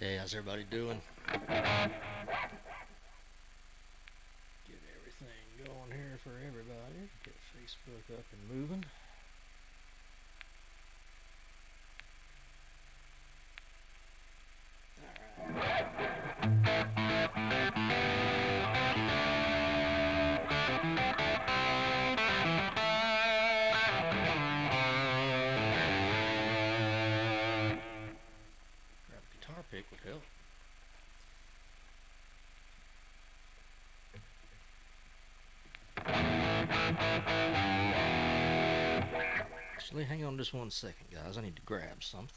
Hey, how's everybody doing? Get everything going here for everybody. Get Facebook up and moving. Grab a guitar pick would help. Actually, hang on just 1 second, guys. I need to grab something.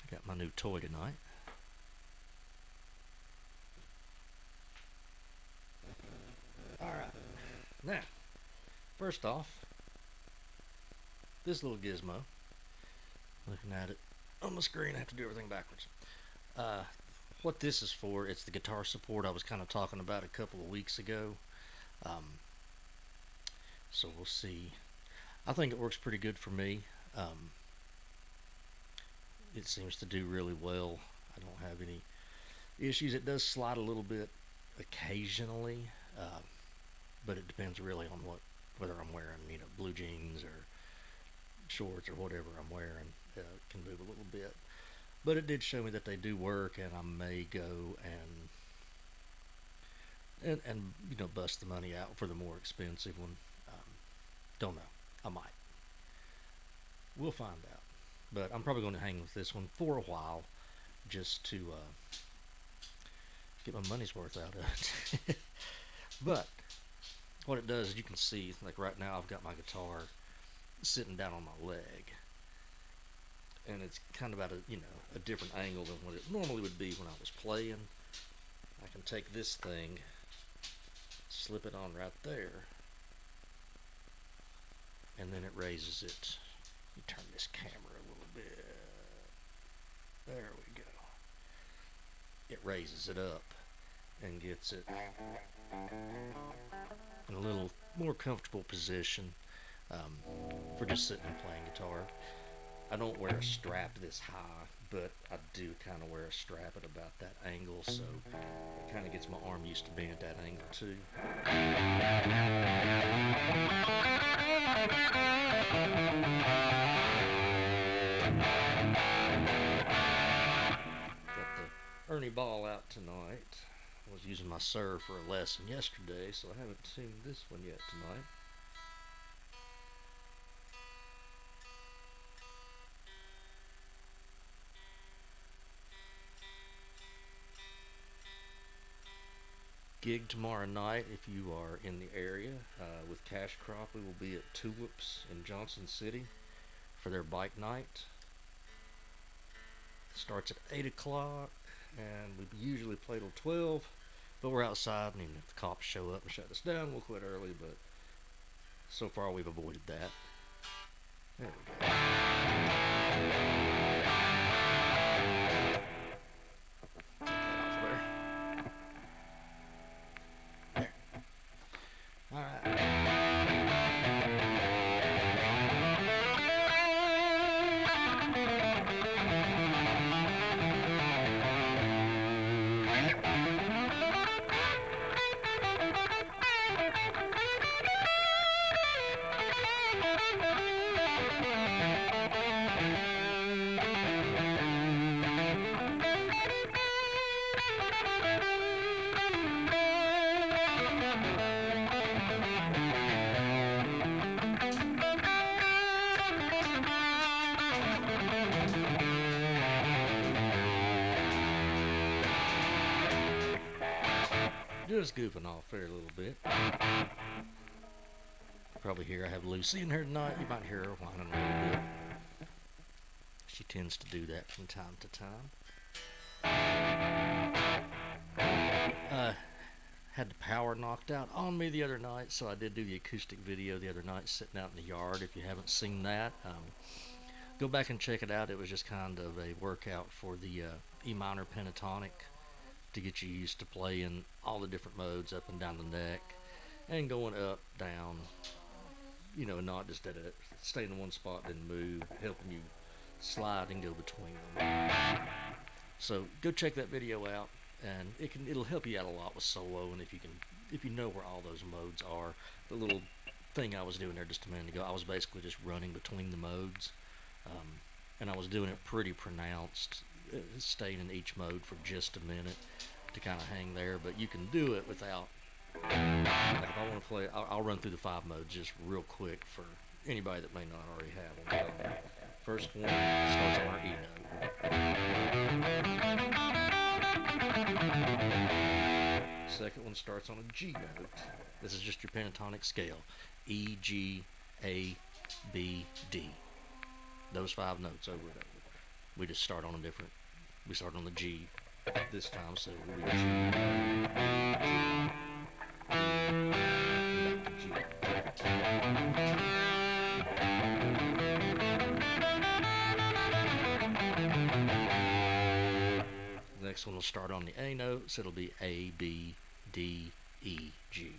I got my new toy tonight. Alright. Now, first off, this little gizmo. Looking at it on the screen, I have to do everything backwards. What this is for, it's the guitar support I was kind of talking about a couple of weeks ago. So we'll see. I think it works pretty good for me. It seems to do really well. I don't have any issues. It does slide a little bit occasionally, but it depends really on whether I'm wearing blue jeans or shorts or whatever I'm wearing. It can move a little bit, but it did show me that they do work, and I may go and bust the money out for the more expensive one. Don't know. I might. We'll find out. But I'm probably going to hang with this one for a while, just to get my money's worth out of it. But what it does is, you can see, like right now, I've got my guitar sitting down on my leg, and it's kind of at a different angle than what it normally would be when I was playing. I can take this thing, slip it on right there, and then it raises it. Let me turn this camera a little bit. There we go. It raises it up and gets it in a little more comfortable position for just sitting and playing guitar. I don't wear a strap this high, but I do kind of wear a strap at about that angle, so it kind of gets my arm used to being at that angle too. Got the Ernie ball out tonight. I was using my serve for a lesson yesterday, so I haven't seen this one yet tonight. Gig tomorrow night if you are in the area with Cash Crop. We will be at Tulips in Johnson City for their bike night. Starts at 8 o'clock, and we usually play till 12, but we're outside, and even if the cops show up and shut us down, we'll quit early, but so far we've avoided that. There we go. Just goofing off there a little bit. Probably hear I have Lucy in here tonight. You might hear her whining a little bit. She tends to do that from time to time. Had the power knocked out on me the other night, so I did do the acoustic video the other night sitting out in the yard. If you haven't seen that, Go back and check it out. It was just kind of a workout for the E minor pentatonic to get you used to playing all the different modes up and down the neck and going up, down, not just at a stay in one spot and move, helping you slide and go between them. So go check that video out, and it'll help you out a lot with solo. And if you know where all those modes are, the little thing I was doing there just a minute ago, I was basically just running between the modes, and I was doing it pretty pronounced, staying in each mode for just a minute to kind of hang there. But you can do it without. Like if I want to play, I'll run through the 5 modes just real quick for anybody that may not already have them. First one starts on our E note. Second one starts on a G note. This is just your pentatonic scale. E, G, A, B, D. Those 5 notes over and over. We just start on a different. We start on the G this time, so we just the next one will start on the A note, so it'll be A, B, D, E, G.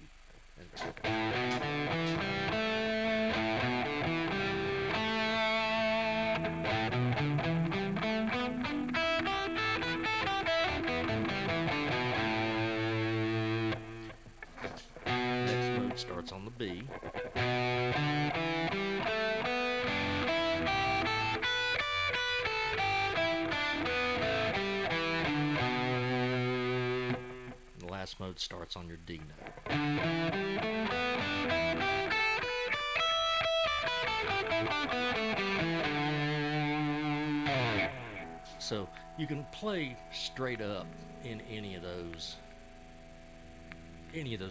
Next mode starts on the B. The last mode starts on your D note. So you can play straight up in any of those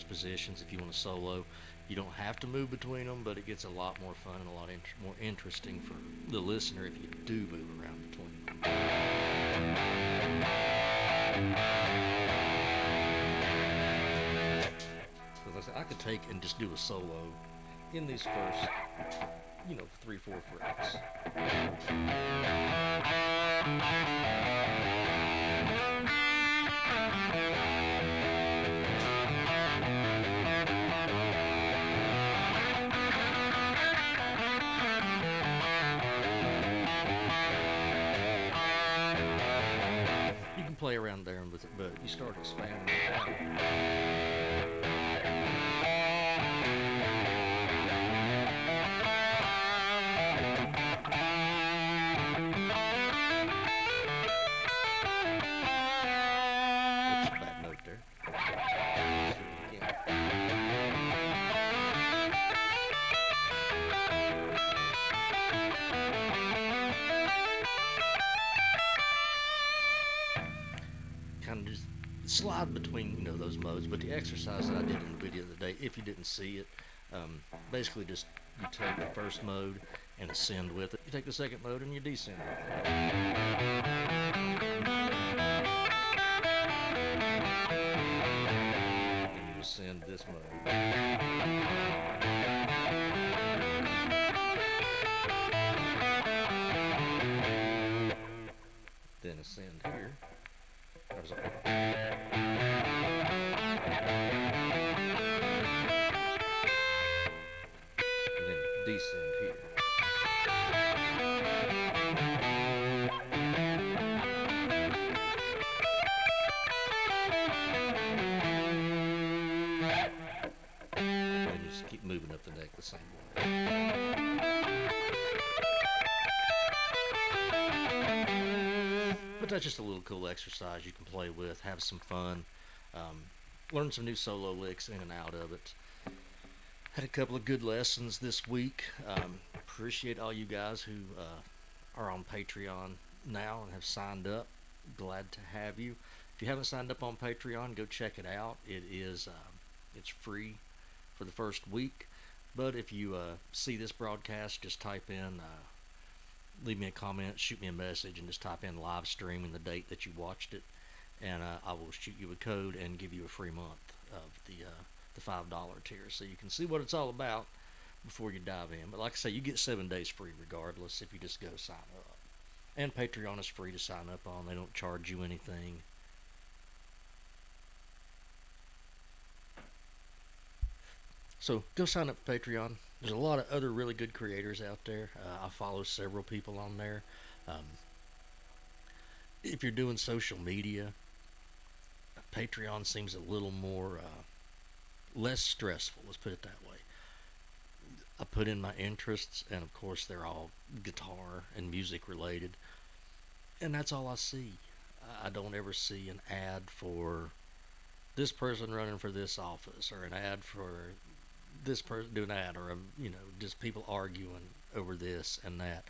positions if you want to solo. You don't have to move between them, but it gets a lot more fun and a lot more interesting for the listener if you do move around between them. So as I said, I could take and just do a solo in these first 3-4 frets. You can play around there with it, but you start expanding it out. Kind of just slide between those modes, but the exercise that I did in the video today, if you didn't see it, basically just you take the first mode and ascend with it. You take the second mode and you descend with it. And you ascend this mode. Then ascend here. And then descend here. And just keep moving up the neck the same way. But that's just a little cool exercise you can play with, have some fun, learn some new solo licks in and out of it. Had a couple of good lessons this week. Appreciate all you guys who are on Patreon now and have signed up. Glad to have you. If you haven't signed up on Patreon, go check it out. It's free for the first week. But if you see this broadcast, just type in, leave me a comment, shoot me a message, and just type in live stream and the date that you watched it, and I will shoot you a code and give you a free month of the $5 tier, so you can see what it's all about. before you dive in. But like I say, you get 7 days free regardless if you just go sign up. And Patreon is free to sign up on. They don't charge you anything. So go sign up for Patreon. There's a lot of other really good creators out there. I follow several people on there. Um, if you're doing social media, Patreon seems a little more less stressful. Let's put it that way. I put in my interests, and of course, they're all guitar and music related, and that's all I see. I don't ever see an ad for this person running for this office, or an ad for this person doing that, or just people arguing over this and that.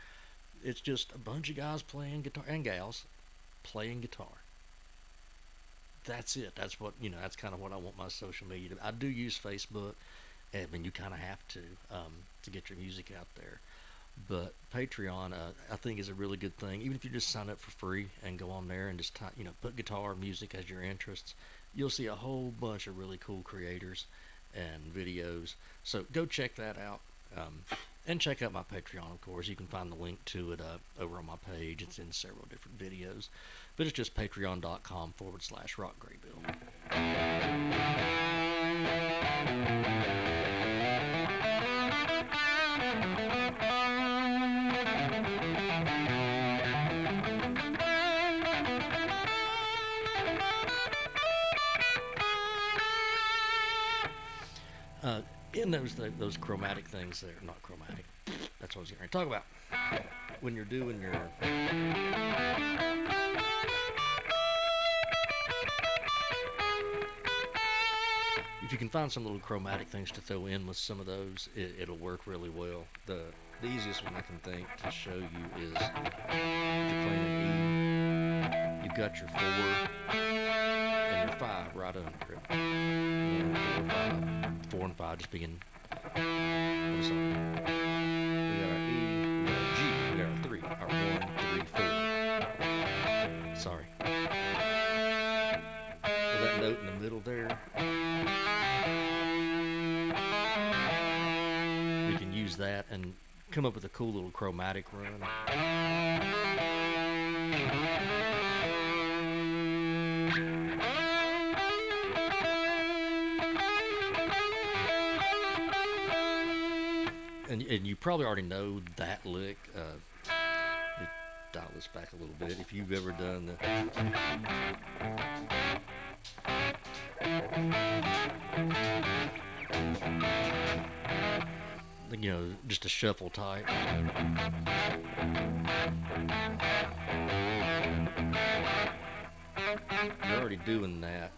It's just a bunch of guys playing guitar and gals playing guitar. That's it. That's what That's kind of what I want my social media to be. I do use Facebook. I mean, you kind of have to get your music out there. But Patreon, I think, is a really good thing. Even if you just sign up for free and go on there and just put guitar music as your interests, you'll see a whole bunch of really cool creators and videos. So go check that out. And check out my Patreon, of course. You can find the link to it over on my page. It's in several different videos. But it's just patreon.com/rockgraybill. In those chromatic things, they're not chromatic. That's what I was going to talk about. When you're doing your if you can find some little chromatic things to throw in with some of those, it'll work really well. The easiest one I can think to show you is if you're playing an E, you've got your 4 and your 5 right under it. 4 and 5 just being. We got our E, we got our G, we got our 3, our 1, 3, 4. Sorry. With that note in the middle there, we can use that and come up with a cool little chromatic run. And you probably already know that lick. Let me dial this back a little bit. If you've ever done just a shuffle type. You're already doing that.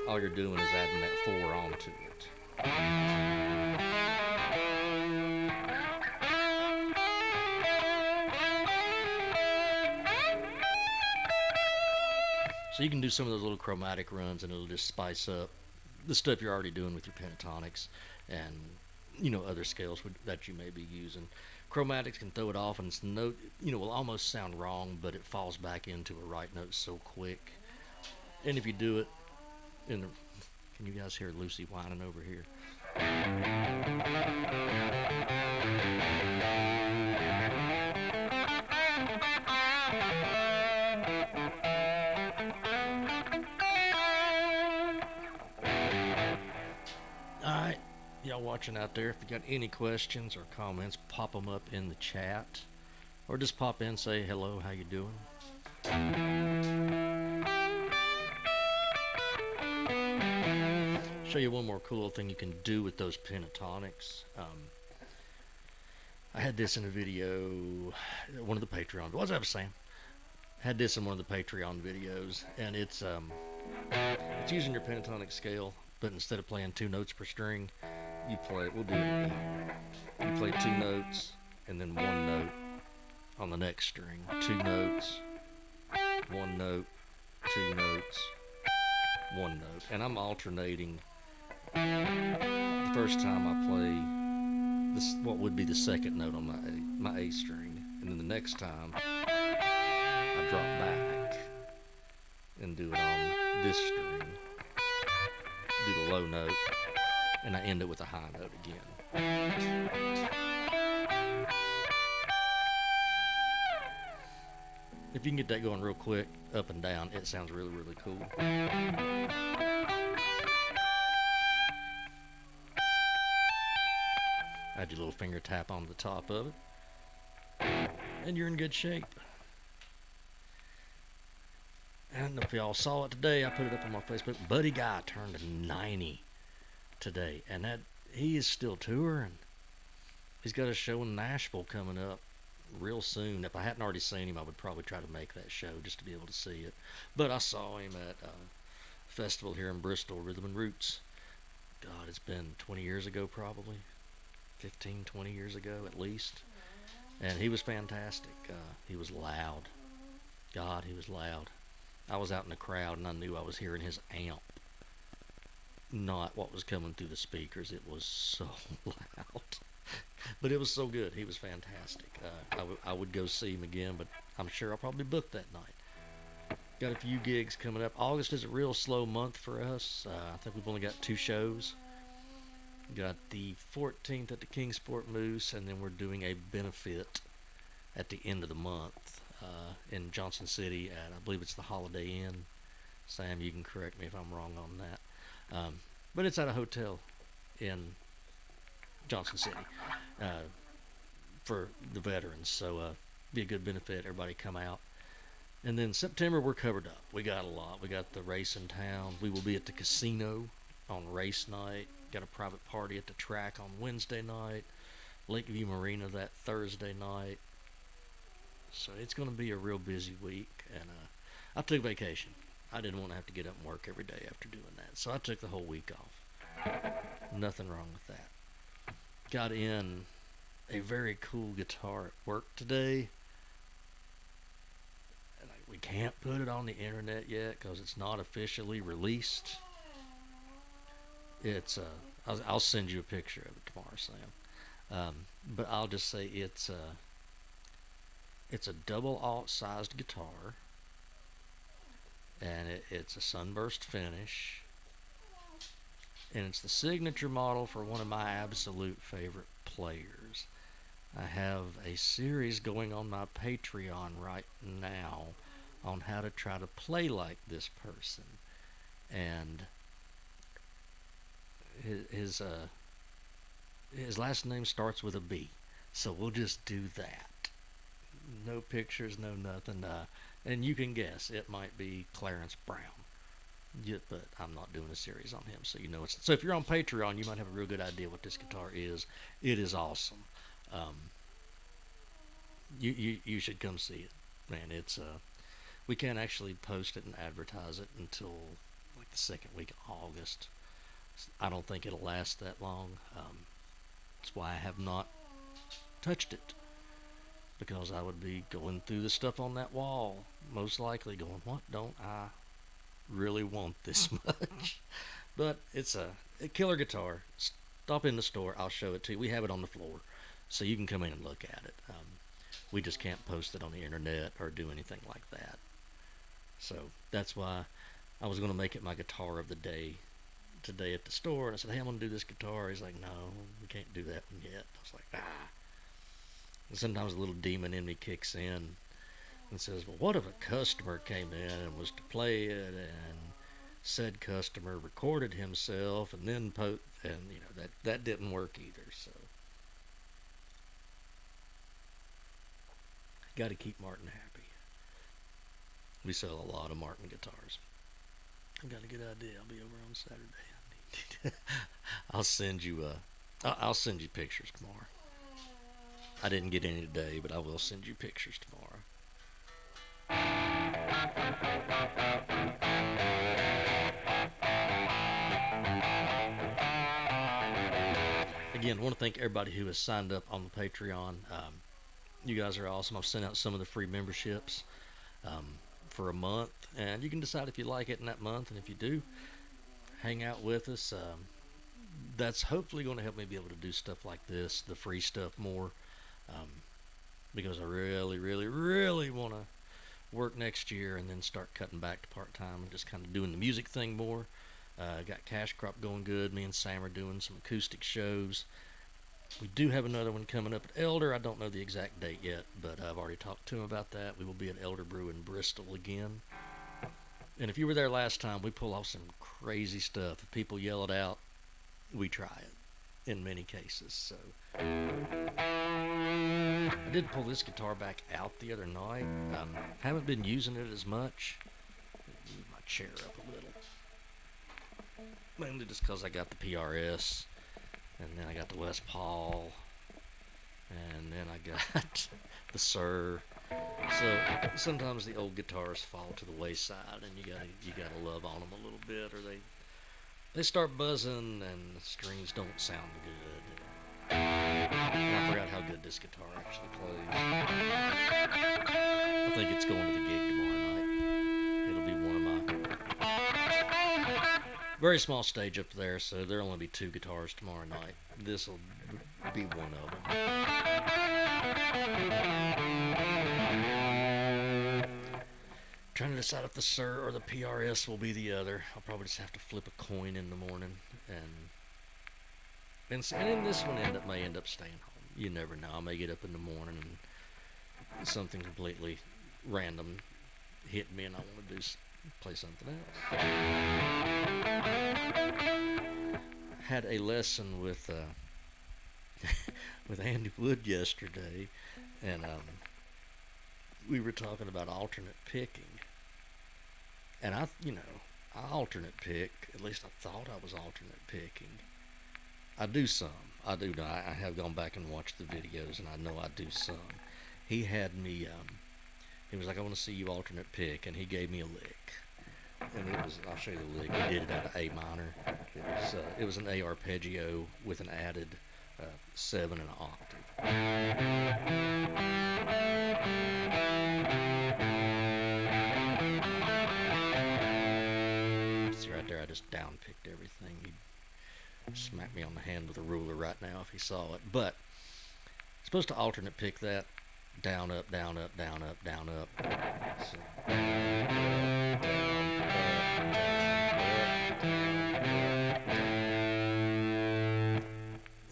All you're doing is adding that 4 onto it. So you can do some of those little chromatic runs, and it'll just spice up the stuff you're already doing with your pentatonics and other scales that you may be using. Chromatics can throw it off, and its note will almost sound wrong, but it falls back into a right note so quick. And if you do it can you guys hear Lucy whining over here? Alright, y'all watching out there, if you got any questions or comments, pop them up in the chat. Or just pop in and say hello, how you doing? Show you one more cool thing you can do with those pentatonics. I had this in a video, one of the Patreon. What's up, Sam? Had this in one of the Patreon videos, and it's using your pentatonic scale, but instead of playing 2 notes per string, you play. We'll do it. You play 2 notes, and then 1 note on the next string. 2 notes, 1 note, 2 notes, 1 note, and I'm alternating. The first time I play this, what would be the second note on my A string, and then the next time I drop back and do it on this string. Do the low note, and I end it with a high note again. If you can get that going real quick, up and down, it sounds really, really cool. Add your little finger tap on the top of it, and you're in good shape. I don't know if y'all saw it today. I put it up on my Facebook. Buddy Guy turned 90 today, and that he is still touring. He's got a show in Nashville coming up real soon. If I hadn't already seen him, I would probably try to make that show just to be able to see it. But I saw him at a festival here in Bristol, Rhythm and Roots. God, it's been 20 years ago, probably 15, 20 years ago at least. And he was fantastic. He was loud. God, he was loud. I was out in the crowd and I knew I was hearing his amp, not what was coming through the speakers. It was so loud. But it was so good. He was fantastic. I would go see him again, but I'm sure I'll probably book that night. Got a few gigs coming up. August is a real slow month for us. I think we've only got 2 shows. Got the 14th at the Kingsport Moose, and then we're doing a benefit at the end of the month in Johnson City at, I believe it's the Holiday Inn. Sam, you can correct me if I'm wrong on that. But it's at a hotel in Johnson City for the veterans. So be a good benefit. Everybody come out. And then September, we're covered up. We got a lot. We got the race in town. We will be at the casino on race night. Got a private party at the track on Wednesday night. Lakeview Marina that Thursday night. So it's going to be a real busy week. And I took vacation. I didn't want to have to get up and work every day after doing that. So I took the whole week off. Nothing wrong with that. Got in a very cool guitar at work today. And we can't put it on the internet yet because it's not officially released. It's I'll send you a picture of it tomorrow, Sam. But I'll just say it's a double alt-sized guitar, and it's a sunburst finish, and it's the signature model for one of my absolute favorite players. I have a series going on my Patreon right now on how to try to play like this person, and his last name starts with a B, so we'll just do that. No pictures, no nothing, and you can guess it might be Clarence Brown. Yeah, but I'm not doing a series on him, so you know it's. So if you're on Patreon, you might have a real good idea what this guitar is. It is awesome. You should come see it, man. It's we can't actually post it and advertise it until like the second week of August. I don't think it'll last that long. That's why I have not touched it, because I would be going through the stuff on that wall, most likely going, what don't I really want this much? But it's a killer guitar. Stop in the store, I'll show it to you. We have it on the floor, so you can come in and look at it. We just can't post it on the internet or do anything like that. So that's why I was going to make it my guitar of the day today at the store. And I said, hey, I'm going to do this guitar. He's like, no, we can't do that one yet. I was like, ah. And sometimes a little demon in me kicks in and says, well, what if a customer came in and was to play it, and said customer recorded himself and then and you know, that didn't work either. So got to keep Martin happy. We sell a lot of Martin guitars. I've got a good idea. I'll be over on Saturday. I'll send you pictures tomorrow. I didn't get any today, but I will send you pictures tomorrow. Again, I want to thank everybody who has signed up on the Patreon. You guys are awesome. I've sent out some of the free memberships for a month, and you can decide if you like it in that month, and if you do, hang out with us. That's hopefully going to help me be able to do stuff like this, the free stuff, more, because I really, really, really want to work next year and then start cutting back to part-time and just kind of doing the music thing more. Got Cash Crop going good. Me and Sam are doing some acoustic shows. We do have another one coming up at Elder. I don't know the exact date yet, but I've already talked to him about that. We will be at Elder Brew in Bristol again. And if you were there last time, we pull off some crazy stuff. If people yell it out, we try it in many cases. So I did pull this guitar back out the other night. Haven't been using it as much. Move my chair up a little. Mainly just because I got the PRS, and then I got the Les Paul, and then I got the Sir. So sometimes the old guitars fall to the wayside, and you gotta love on them a little bit, or they start buzzing and the strings don't sound good. And I forgot how good this guitar actually plays. I think it's going to the gig tomorrow night. It'll be one of my very small stage up there, so there'll only be 2 guitars tomorrow night. This will be one of them. Trying to decide if the Sir or the PRS will be the other. I'll probably just have to flip a coin in the morning, and then this one may end up staying home. You never know. I may get up in the morning and something completely random hit me, and I want to play something else. Had a lesson with with Andy Wood yesterday, and we were talking about alternate picking. And I alternate pick. At least I thought I was alternate picking. I do some. I do. I have gone back and watched the videos, and I know I do some. He had me. He was like, "I want to see you alternate pick," and he gave me a lick. And it was. I'll show you the lick. He did it out of A minor. It was an A arpeggio with an added 7 and an octave. There, I just down picked everything. He'd smack me on the hand with a ruler right now if he saw it. But supposed to alternate pick that down, up, down, up, down, up, down, up. So,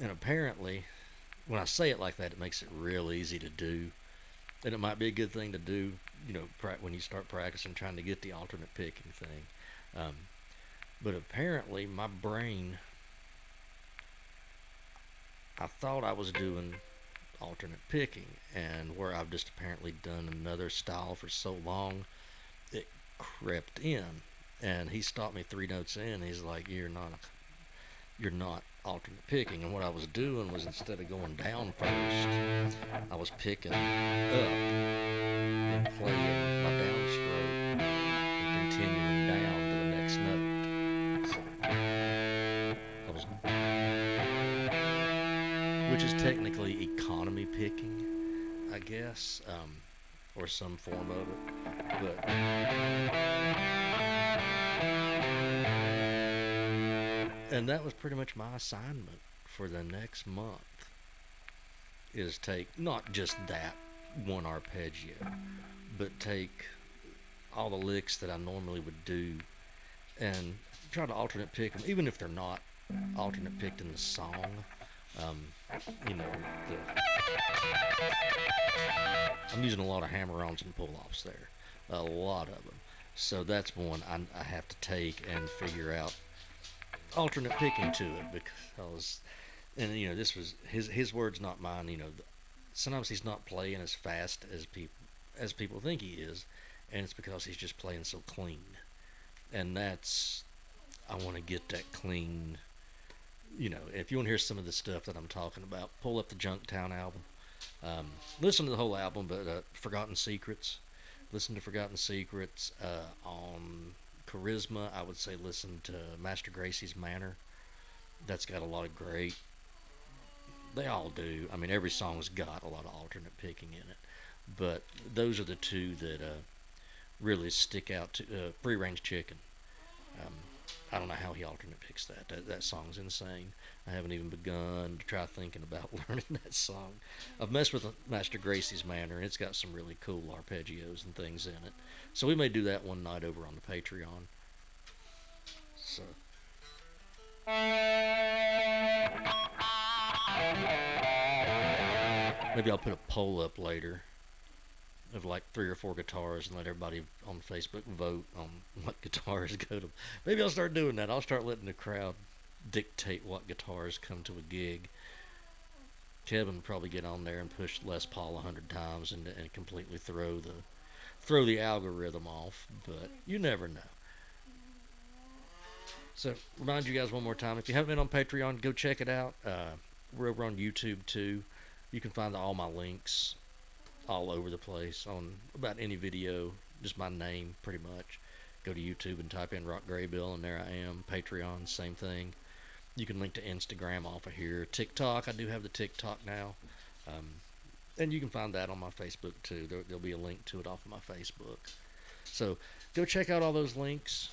and apparently, when I say it like that, it makes it real easy to do. And it might be a good thing to do, when you start practicing, trying to get the alternate picking thing. But apparently my brain, I thought I was doing alternate picking, and where I've just apparently done another style for so long, it crept in. And he stopped me 3 notes in. He's like, you're not alternate picking. And what I was doing was, instead of going down first, I was picking up and playing my downstroke and continuing down to the next note. Which is technically economy picking, I guess, or some form of it. But and that was pretty much my assignment for the next month, is take not just that one arpeggio, but take all the licks that I normally would do and try to alternate pick them, even if they're not alternate picked in the song. I'm using a lot of hammer-ons and pull-offs there, a lot of them. So that's one I have to take and figure out alternate picking to it, because, and this was his words, not mine. Sometimes he's not playing as fast as people think he is, and it's because he's just playing so clean. And I want to get that clean. If you want to hear some of the stuff that I'm talking about, pull up the Junktown album. Listen to the whole album, but Forgotten Secrets. Listen to Forgotten Secrets. On Charisma, I would say listen to Master Gracie's Manor. That's got a lot of great. They all do. I mean, every song's got a lot of alternate picking in it. But those are the 2 that really stick out to Free Range Chicken. I don't know how he alternate picks that. That song's insane. I haven't even begun to try thinking about learning that song. I've messed with Master Gracie's Manor, and it's got some really cool arpeggios and things in it. So we may do that one night over on the Patreon. So Maybe I'll put a poll up later of like 3 or 4 guitars and let everybody on Facebook vote on what guitars go to. Maybe I'll start doing that. I'll start letting the crowd dictate what guitars come to a gig. Kevin will probably get on there and push Les Paul 100 times and completely throw the algorithm off, but you never know. So, remind you guys one more time, if you haven't been on Patreon, go check it out. We're over on YouTube too. You can find all my links all over the place on about any video, just my name pretty much. Go to YouTube and type in Rock Graybill, and there I am. Patreon, same thing. You can link to Instagram off of here. TikTok, I do have the TikTok now. And you can find that on my Facebook too. There'll be a link to it off of my Facebook. So go check out all those links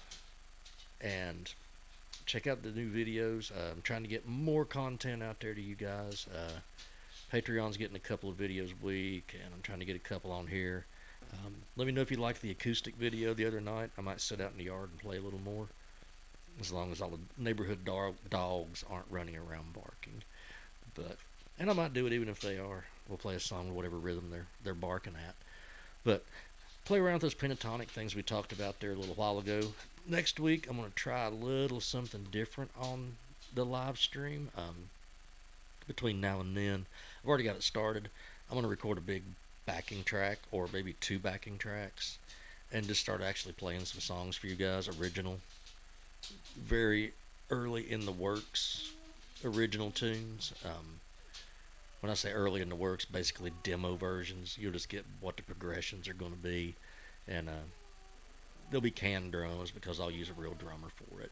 and check out the new videos. I'm trying to get more content out there to you guys. Patreon's getting a couple of videos a week, and I'm trying to get a couple on here. Let me know if you liked the acoustic video the other night. I might sit out in the yard and play a little more, as long as all the neighborhood dogs aren't running around barking. And I might do it even if they are. We'll play a song with whatever rhythm they're barking at. But play around with those pentatonic things we talked about there a little while ago. Next week, I'm going to try a little something different on the live stream. Between now and then, I've already got it started. I'm going to record a big backing track, or maybe 2 backing tracks, and just start actually playing some songs for you guys, original, very early in the works, original tunes. When I say early in the works, basically demo versions. You'll just get what the progressions are going to be, and there'll be canned drums because I'll use a real drummer for it.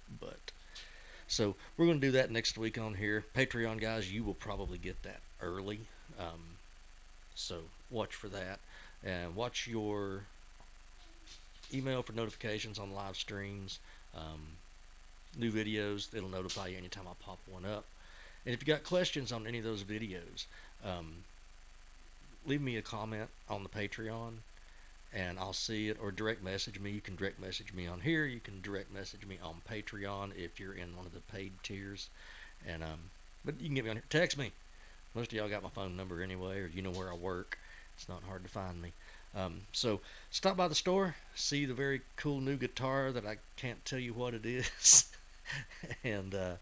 So we're going to do that next week on here. Patreon guys, you will probably get that early, so watch for that, and watch your email for notifications on live streams, new videos. It'll notify you anytime I pop one up. And if you got questions on any of those videos, leave me a comment on the Patreon and I'll see it, or direct message me. You can direct message me on here. You can direct message me on Patreon if you're in one of the paid tiers. And but you can get me on here. Text me. Most of y'all got my phone number anyway, or you know where I work. It's not hard to find me. So stop by the store, see the very cool new guitar that I can't tell you what it is, but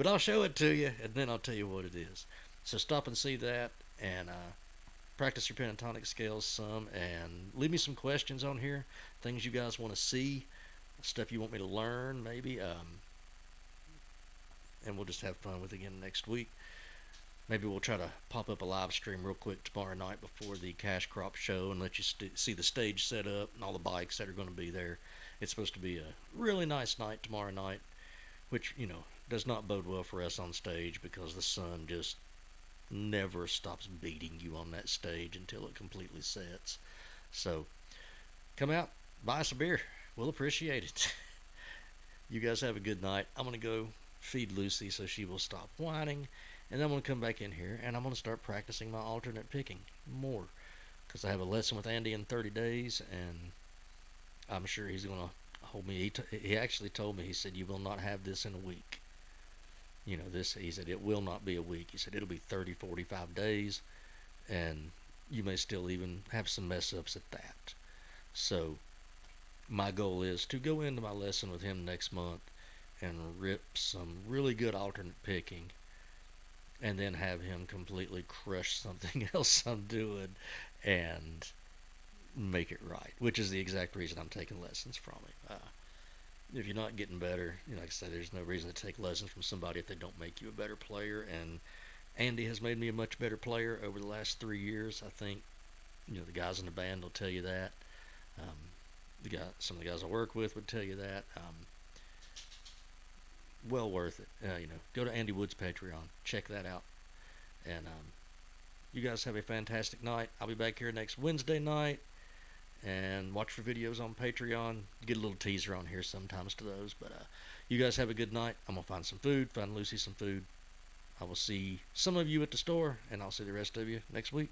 I'll show it to you, and then I'll tell you what it is. So stop and see that, and practice your pentatonic scales some, and leave me some questions on here, things you guys want to see, stuff you want me to learn maybe, and we'll just have fun with it again next week. Maybe we'll try to pop up a live stream real quick tomorrow night before the Cash Crop show and let you see the stage set up and all the bikes that are going to be there. It's supposed to be a really nice night tomorrow night, which, does not bode well for us on stage because the sun just never stops beating you on that stage until it completely sets. So come out, buy us a beer. We'll appreciate it. You guys have a good night. I'm going to go feed Lucy so she will stop whining, and then I'm going to come back in here and I'm going to start practicing my alternate picking more, because I have a lesson with Andy in 30 days, and I'm sure he's going to hold me. He actually told me, he said, you will not have this in a week. He said, it will not be a week. He said, it'll be 30, 45 days, and you may still even have some mess ups at that. So my goal is to go into my lesson with him next month and rip some really good alternate picking, and then have him completely crush something else I'm doing and make it right, which is the exact reason I'm taking lessons from him. If you're not getting better, like I said, there's no reason to take lessons from somebody if they don't make you a better player. And Andy has made me a much better player over the last 3 years. I think, the guys in the band will tell you that. Some of the guys I work with would tell you that. Well worth it. Go to Andy Wood's Patreon, check that out, and you guys have a fantastic night. I'll be back here next Wednesday night, and watch for videos on Patreon. Get a little teaser on here sometimes to those, but you guys have a good night. I'm gonna find some food, find Lucy some food. I will see some of you at the store, and I'll see the rest of you next week.